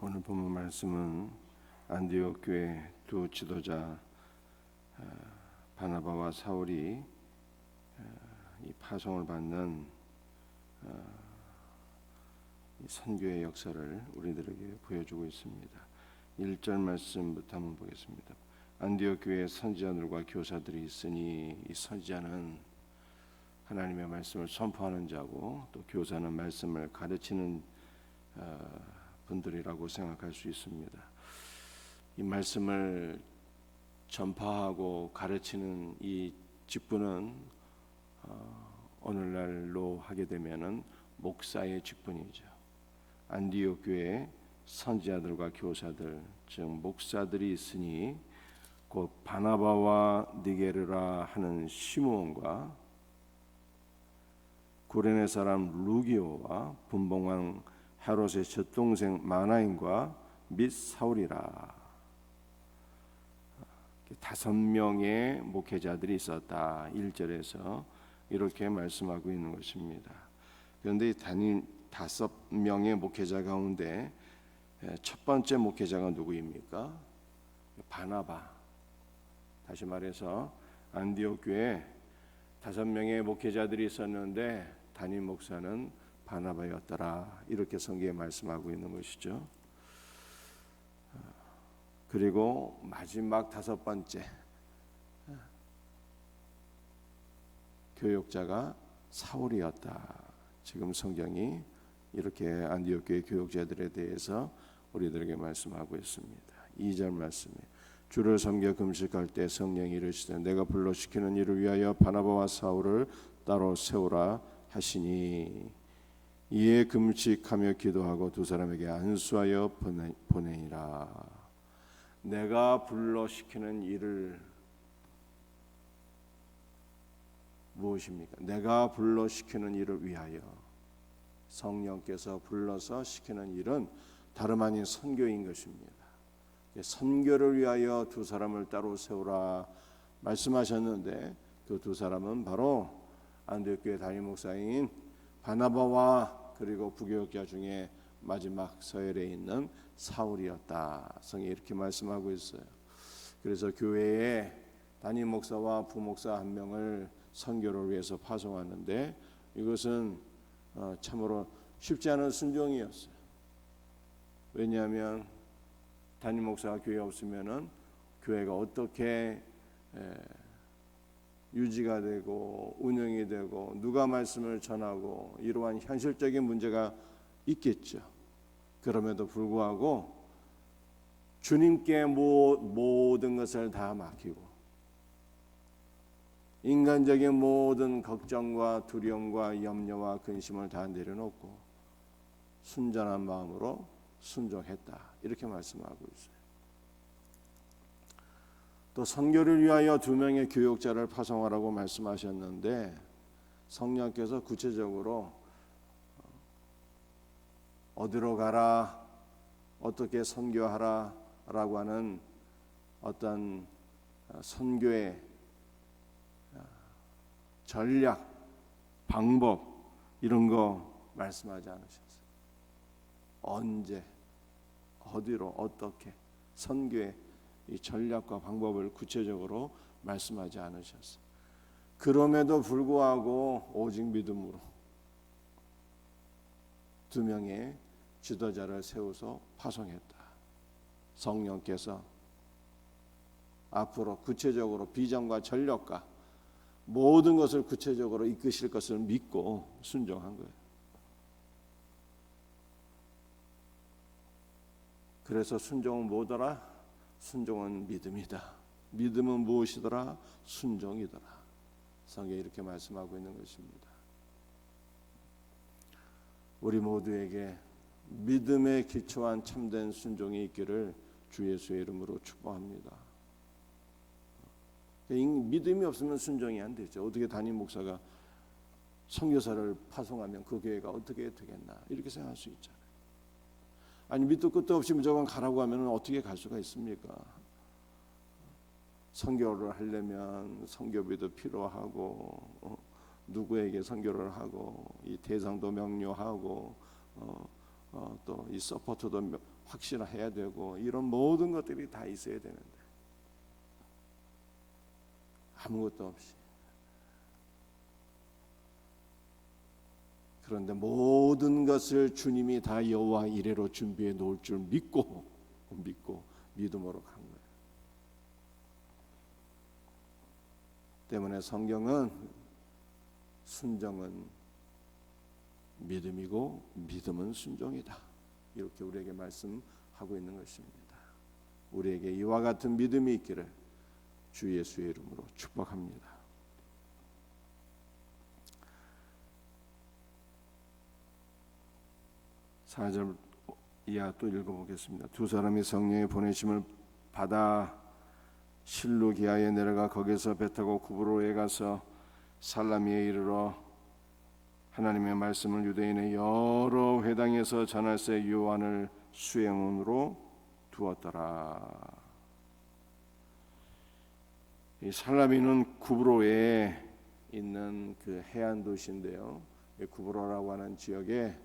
오늘 본문 말씀은 안디옥 교회 두 지도자 바나바와 사울이 이 파송을 받는 이 선교의 역사를 우리들에게 보여주고 있습니다. 1절 말씀부터 한번 보겠습니다. 안디옥 교회에 선지자들과 교사들이 있으니 이 선지자는 하나님의 말씀을 선포하는 자고 또 교사는 말씀을 가르치는 분들이라고 생각할 수 있습니다. 이 말씀을 전파하고 가르치는 이 직분은 오늘날로 하게 되면은 목사의 직분이죠. 안디옥 교회에 선지자들과 교사들 즉 목사들이 있으니 곧 바나바와 니게르라 하는 시므온과 구레네 사람 루기오와 분봉왕 헤롯의 젖동생 마나인과 및 사울이라. 5명의 목회자들이 있었다. 1절에서 이렇게 말씀하고 있는 것입니다. 그런데 단임 5명의 목회자 가운데 첫 번째 목회자가 누구입니까? 바나바. 다시 말해서 안디옥 교회에 5명의 목회자들이 있었는데 담임 목사는 바나바였더라. 이렇게 성경에 말씀하고 있는 것이죠. 그리고 마지막 5번째 교역자가 사울이었다. 지금 성경이 이렇게 안디옥 교회 교역자들에 대해서 우리들에게 말씀하고 있습니다. 2절 말씀에 주를 섬겨 금식할 때 성령이 이르시되 내가 불러 시키는 일을 위하여 바나바와 사울을 따로 세우라 하시니 이에 금식하며 기도하고 두 사람에게 안수하여 보내니라. 내가 불러 시키는 일을 무엇입니까? 내가 불러 시키는 일을 위하여. 성령께서 불러서 시키는 일은 다름 아닌 선교인 것입니다. 선교를 위하여 두 사람을 따로 세우라 말씀하셨는데 그 두 사람은 바로 안디옥 교회 담임 목사인 바나바와 그리고 부교역자 중에 마지막 서열에 있는 사울이었다. 성경이 이렇게 말씀하고 있어요. 그래서 교회에 담임 목사와 부목사 한 명을 선교를 위해서 파송하는데 이것은 참으로 쉽지 않은 순종이었어요. 왜냐하면 담임 목사가 교회에 없으면은 교회가 어떻게 유지가 되고 운영이 되고 누가 말씀을 전하고 이러한 현실적인 문제가 있겠죠. 그럼에도 불구하고 주님께 모든 것을 다 맡기고 인간적인 모든 걱정과 두려움과 염려와 근심을 다 내려놓고 순전한 마음으로 순종했다. 이렇게 말씀하고 있어요. 또 선교를 위하여 2명의 교역자를 파송하라고 말씀하셨는데 성령께서 구체적으로 어디로 가라, 어떻게 선교하라 라고 하는 어떤 선교의 전략, 방법 이런 거 말씀하지 않으셨어요. 언제, 어디로, 어떻게 선교의 이 전략과 방법을 구체적으로 말씀하지 않으셨어요. 그럼에도 불구하고 오직 믿음으로 2명의 지도자를 세워서 파송했다. 성령께서 앞으로 구체적으로 비전과 전략과 모든 것을 구체적으로 이끄실 것을 믿고 순종한 거예요. 그래서 순종은 뭐더라? 순종은 믿음이다. 믿음은 무엇이더라? 순종이더라. 성경이 이렇게 말씀하고 있는 것입니다. 우리 모두에게 믿음에 기초한 참된 순종이 있기를 주 예수의 이름으로 축복합니다. 믿음이 없으면 순종이 안 되죠. 어떻게 담임 목사가 선교사를 파송하면 그 교회가 어떻게 되겠나 이렇게 생각할 수 있잖아요. 아니 밑도 끝도 없이 무조건 가라고 하면 어떻게 갈 수가 있습니까? 선교를 하려면 선교비도 필요하고 누구에게 선교를 하고 이 대상도 명료하고 또 이 서포트도 확실해야 되고 이런 모든 것들이 다 있어야 되는데 아무것도 없이, 그런데 모든 것을 주님이 다 여호와 이레로 준비해 놓을 줄 믿고 믿음으로 간 거예요. 때문에 성경은 순종은 믿음이고 믿음은 순종이다, 이렇게 우리에게 말씀하고 있는 것입니다. 우리에게 이와 같은 믿음이 있기를 주 예수의 이름으로 축복합니다. 4절 이하 또 읽어보겠습니다. 두 사람이 성령의 보내심을 받아 실루기아에 내려가 거기서 배 타고 구브로에 가서 살라미에 이르러 하나님의 말씀을 유대인의 여러 회당에서 전할세 요한을 수행원으로 두었더라. 이 살라미는 구브로에 있는 그 해안 도시인데요, 구브로라고 하는 지역에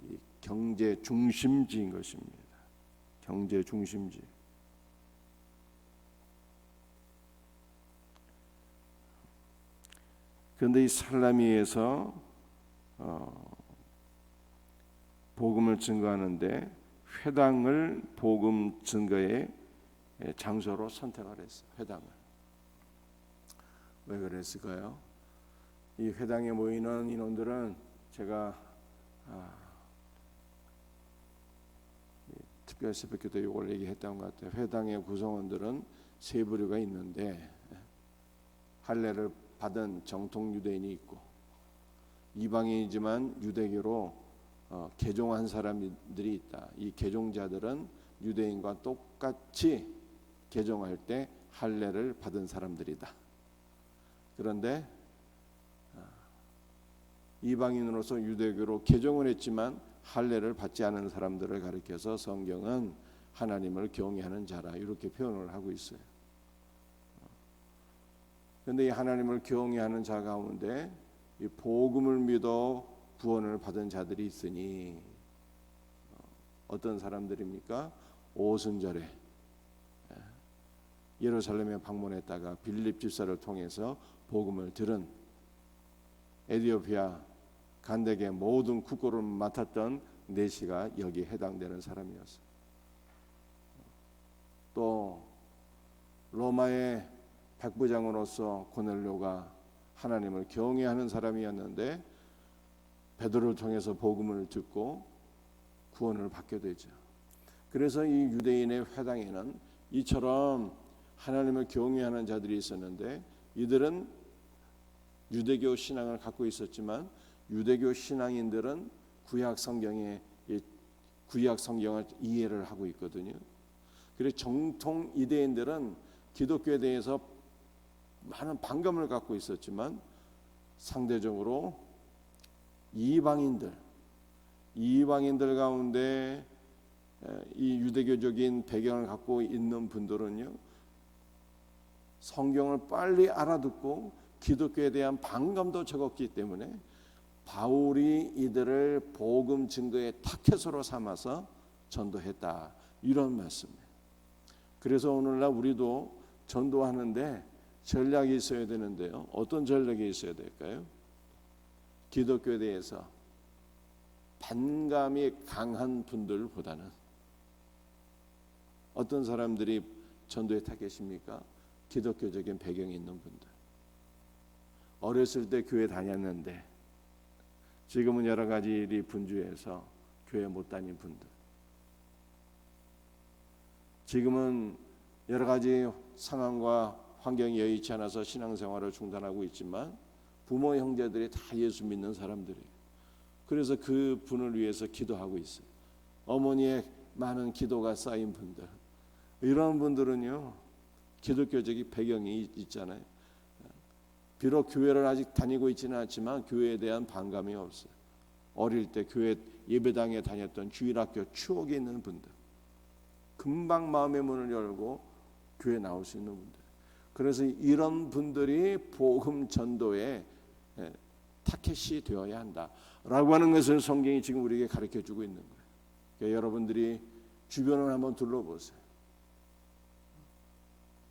이 경제 중심지인 것입니다. 경제 중심지. 그런데 이 살라미에서 복음을 증거하는데 회당을 복음 증거의 장소로 선택을 했어요. 회당을. 왜 그랬을까요? 이 회당에 모이는 인원들은 제가 특별 새벽 기도 이걸 얘기했던 것 같아요. 회당의 구성원들은 세 부류가 있는데 할례를 받은 정통 유대인이 있고 이방인이지만 유대교로 개종한 사람들이 있다. 이 개종자들은 유대인과 똑같이 개종할 때 할례를 받은 사람들이다. 그런데 이방인으로서 유대교로 개종을 했지만 할례를 받지 않은 사람들을 가리켜서 성경은 하나님을 경외하는 자라 이렇게 표현을 하고 있어요. 그런데 이 하나님을 경외하는 자 가운데 이 복음을 믿어 구원을 받은 자들이 있으니 어떤 사람들입니까? 오순절에 예루살렘에 방문했다가 빌립 집사를 통해서 복음을 들은 에티오피아 간덱의 모든 국고를 맡았던 네시가 여기에 해당되는 사람이었어요. 또 로마의 백부장으로서 고넬료가 하나님을 경외하는 사람이었는데 베드로를 통해서 복음을 듣고 구원을 받게 되죠. 그래서 이 유대인의 회당에는 이처럼 하나님을 경외하는 자들이 있었는데 이들은 유대교 신앙을 갖고 있었지만 유대교 신앙인들은 구약 성경을 이해를 하고 있거든요. 그래서 정통 유대인들은 기독교에 대해서 많은 반감을 갖고 있었지만 상대적으로 이방인들 가운데 이 유대교적인 배경을 갖고 있는 분들은요, 성경을 빨리 알아듣고 기독교에 대한 반감도 적었기 때문에 바울이 이들을 복음 증거의 타켓으로 삼아서 전도했다, 이런 말씀이에요. 그래서 오늘날 우리도 전도하는데 전략이 있어야 되는데요. 어떤 전략이 있어야 될까요? 기독교에 대해서 반감이 강한 분들보다는 어떤 사람들이 전도의 타겟입니까? 기독교적인 배경이 있는 분들. 어렸을 때 교회 다녔는데 지금은 여러 가지 일이 분주해서 교회 못 다닌 분들. 지금은 여러 가지 상황과 환경이 여의치 않아서 신앙생활을 중단하고 있지만 부모 형제들이 다 예수 믿는 사람들이에요. 그래서 그 분을 위해서 기도하고 있어요. 어머니의 많은 기도가 쌓인 분들, 이런 분들은요 기독교적인 배경이 있잖아요. 비록 교회를 아직 다니고 있지는 않지만 교회에 대한 반감이 없어요. 어릴 때 교회 예배당에 다녔던 주일학교 추억이 있는 분들, 금방 마음의 문을 열고 교회 나올 수 있는 분들. 그래서 이런 분들이 복음 전도에 타켓이 되어야 한다. 라고 하는 것을 성경이 지금 우리에게 가르쳐주고 있는 거예요. 그러니까 여러분들이 주변을 한번 둘러보세요.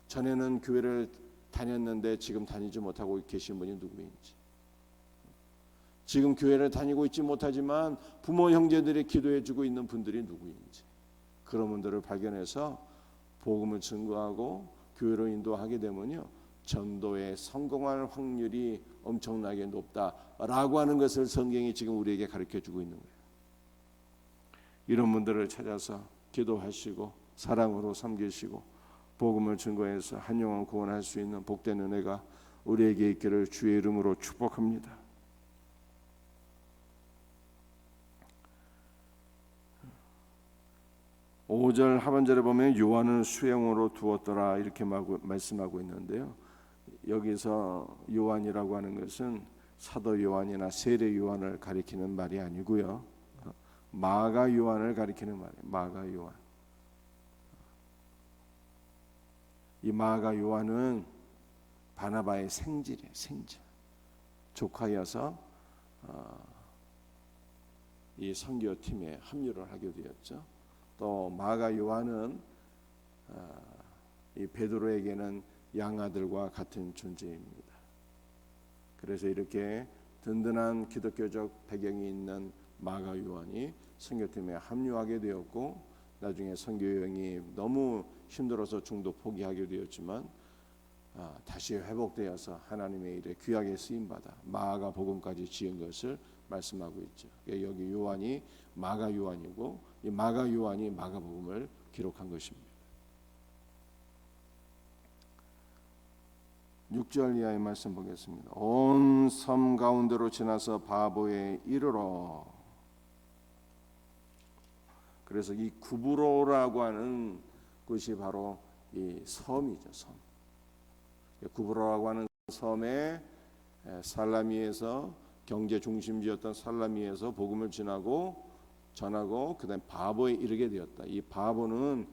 전에는 교회를 다녔는데 지금 다니지 못하고 계신 분이 누구인지, 지금 교회를 다니고 있지 못하지만 부모 형제들이 기도해주고 있는 분들이 누구인지, 그런 분들을 발견해서 복음을 증거하고 교회로 인도하게 되면요, 전도에 성공할 확률이 엄청나게 높다라고 하는 것을 성경이 지금 우리에게 가르쳐주고 있는 거예요. 이런 분들을 찾아서 기도하시고 사랑으로 섬기시고 복음을 증거해서 한 영혼 구원할 수 있는 복된 은혜가 우리에게 있기를 주의 이름으로 축복합니다. (5절) 하반절에 보면 요한을 수용으로 두었더라 이렇게 말씀하고 있는데요, 여기서 요한이라고 하는 것은 사도 요한이나 세례 요한을 가리키는 말이 아니고요, 마가 요한을 가리키는 말이에요. 마가 요한. 이 마가 요한은 바나바의 생질이에요. 생질. 조카여서 이 선교팀에 합류를 하게 되었죠. 또 마가 요한은 이 베드로에게는 양아들과 같은 존재입니다. 그래서 이렇게 든든한 기독교적 배경이 있는 마가 요한이 선교팀에 합류하게 되었고, 나중에 선교 여행이 너무 힘들어서 중도 포기하게 되었지만 다시 회복되어서 하나님의 일에 귀하게 쓰임받아 마가 복음까지 지은 것을 말씀하고 있죠. 여기 요한이 마가 요한이고, 이 마가 요한이 마가 복음을 기록한 것입니다. 6절 이하의 말씀 보겠습니다. 온 섬 가운데로 지나서 바보에 이르러. 그래서 이 구브로라고 하는 곳이 바로 이 섬이죠. 섬. 구브로라고 하는 섬에 살라미에서 경제 중심지였던 살라미에서 복음을 전하고 그다음 바보에 이르게 되었다. 이 바보는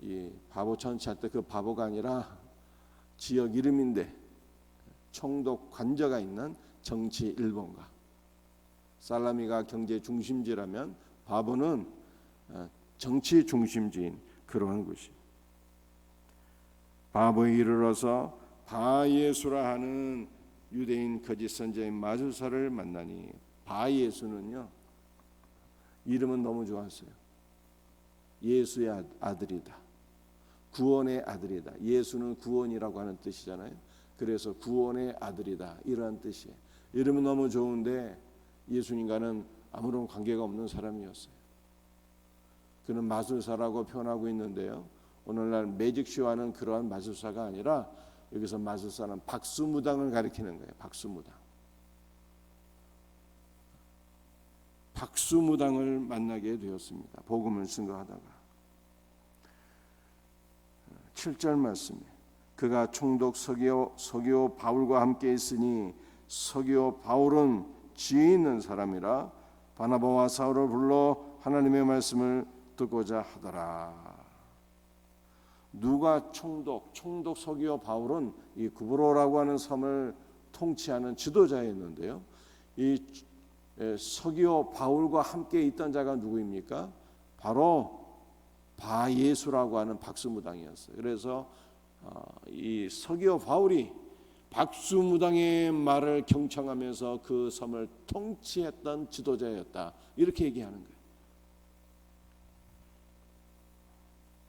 이 바보 천치할 때 그 바보가 아니라 지역 이름인데 총독 관저가 있는 정치 일본가. 살라미가 경제 중심지라면 바보는 정치 중심지인 그러한 곳이. 바보에 이르러서 바예수라 하는 유대인 거짓 선지자인 마술사를 만나니, 바예수는요, 이름은 너무 좋았어요. 예수의 아들이다. 구원의 아들이다. 예수는 구원이라고 하는 뜻이잖아요. 그래서 구원의 아들이다 이러한 뜻이에요. 이름은 너무 좋은데 예수님과는 아무런 관계가 없는 사람이었어요. 그는 마술사라고 표현하고 있는데요, 오늘날 매직쇼하는 그러한 마술사가 아니라 여기서 마술사는 박수무당을 가리키는 거예요. 박수무당을 만나게 되었습니다. 복음을 증거하다가 7절 말씀에 그가 총독 서기오 바울과 함께 있으니 서기오 바울은 지혜 있는 사람이라 바나바와 사울을 불러 하나님의 말씀을 듣고자 하더라. 누가 총독 서기오 바울은 이 구브로라고 하는 섬을 통치하는 지도자였는데요, 이 서기오 바울과 함께 있던 자가 누구입니까? 바로 바예수라고 하는 박수무당이었어요. 그래서 이 서기오 바울이 박수무당의 말을 경청하면서 그 섬을 통치했던 지도자였다 이렇게 얘기하는 거예요.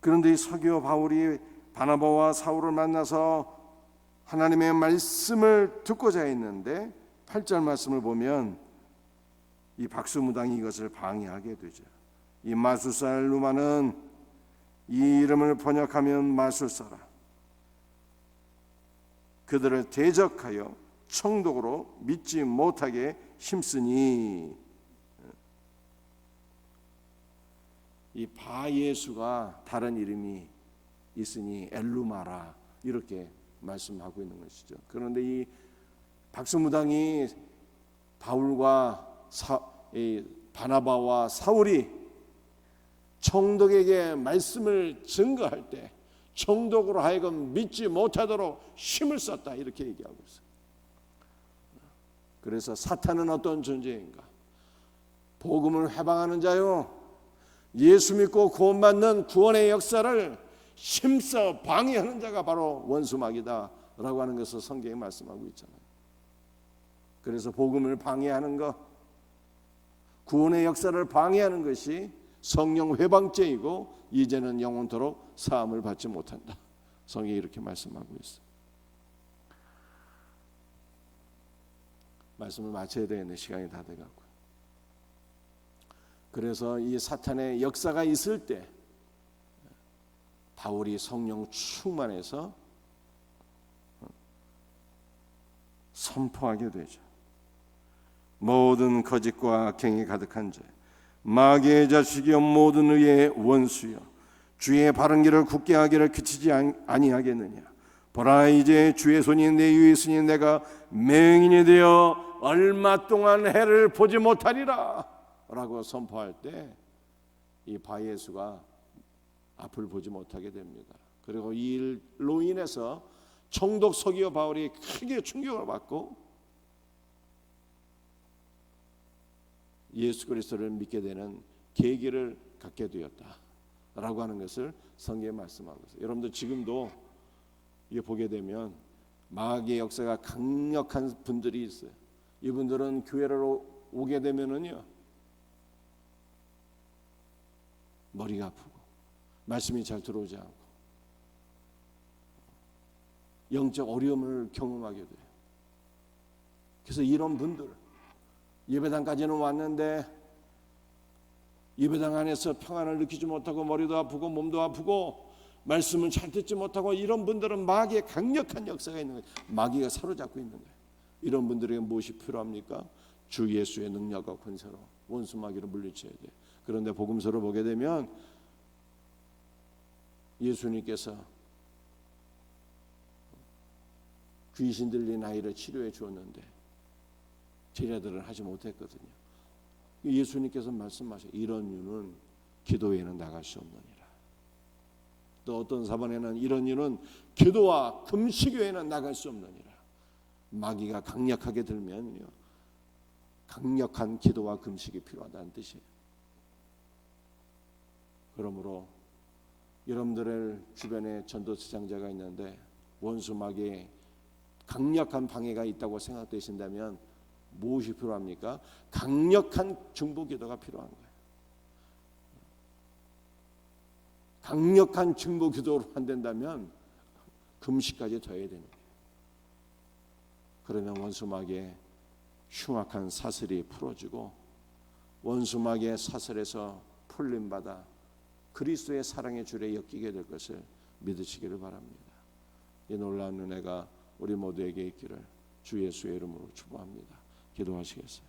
그런데 이 서기오 바울이 바나바와 사울을 만나서 하나님의 말씀을 듣고자 했는데 8절 말씀을 보면 이 박수무당이 이것을 방해하게 되죠. 이 마술사 엘루마는 이 이름을 번역하면 마술사라. 그들을 대적하여 총독으로 믿지 못하게 힘쓰니. 이 바예수가 다른 이름이 있으니 엘루마라 이렇게 말씀하고 있는 것이죠. 그런데 이 박수무당이 바울과 바나바와 사울이 총독에게 말씀을 증거할 때 총독으로 하여금 믿지 못하도록 힘을 썼다 이렇게 얘기하고 있어요. 그래서 사탄은 어떤 존재인가? 복음을 회방하는 자요, 예수 믿고 구원받는 구원의 역사를 힘써 방해하는 자가 바로 원수마귀다 라고 하는 것을 성경이 말씀하고 있잖아요. 그래서 복음을 방해하는 것, 구원의 역사를 방해하는 것이 성령 회방죄이고 이제는 영원토록 사함을 받지 못한다. 성경이 이렇게 말씀하고 있어요. 말씀을 마쳐야 되겠네. 시간이 다 돼가고. 그래서 이 사탄의 역사가 있을 때 바울이 성령 충만해서 선포하게 되죠. 모든 거짓과 악행이 가득한 자, 마귀의 자식이여 모든 의의 원수여, 주의 바른 길을 굳게 하기를 그치지 아니하겠느냐. 보라, 이제 주의 손이 내 위에 있으니 내가 맹인이 되어 얼마 동안 해를 보지 못하리라 라고 선포할 때 이 바예수가 앞을 보지 못하게 됩니다. 그리고 이 일로 인해서 총독 서기오 바울이 크게 충격을 받고 예수 그리스도를 믿게 되는 계기를 갖게 되었다라고 하는 것을 성경에 말씀하고 있어요. 여러분들 지금도 이게 보게 되면 마귀의 역사가 강력한 분들이 있어요. 이분들은 교회를 오게 되면은요, 머리가 아프고 말씀이 잘 들어오지 않고 영적 어려움을 경험하게 돼요. 그래서 이런 분들, 예배당까지는 왔는데 예배당 안에서 평안을 느끼지 못하고 머리도 아프고 몸도 아프고 말씀을 잘 듣지 못하고, 이런 분들은 마귀의 강력한 역사가 있는 거예요. 마귀가 사로잡고 있는 거예요. 이런 분들에게 무엇이 필요합니까? 주 예수의 능력과 권세로 원수 마귀를 물리쳐야 돼요. 그런데 복음서를 보게 되면 예수님께서 귀신 들린 아이를 치료해 주었는데 제자들은 하지 못했거든요. 예수님께서 말씀하셔요. 이런 유는 기도에는 나갈 수 없느니라. 또 어떤 사번에는 이런 유는 기도와 금식 외에는 나갈 수 없느니라. 마귀가 강력하게 들면요, 강력한 기도와 금식이 필요하다는 뜻이에요. 그러므로 여러분들의 주변에 전도수장자가 있는데 원수 마귀의 강력한 방해가 있다고 생각되신다면 무엇이 필요합니까? 강력한 중보기도가 필요한 거예요. 강력한 중보기도로 안 된다면 금식까지 더 해야 되는 거예요. 그러면 원수 마귀의 흉악한 사슬이 풀어지고 원수 마귀의 사슬에서 풀림받아 그리스도의 사랑의 줄에 엮이게 될 것을 믿으시기를 바랍니다. 이 놀라운 은혜가 우리 모두에게 있기를 주 예수의 이름으로 축복합니다. 기도하시겠어요?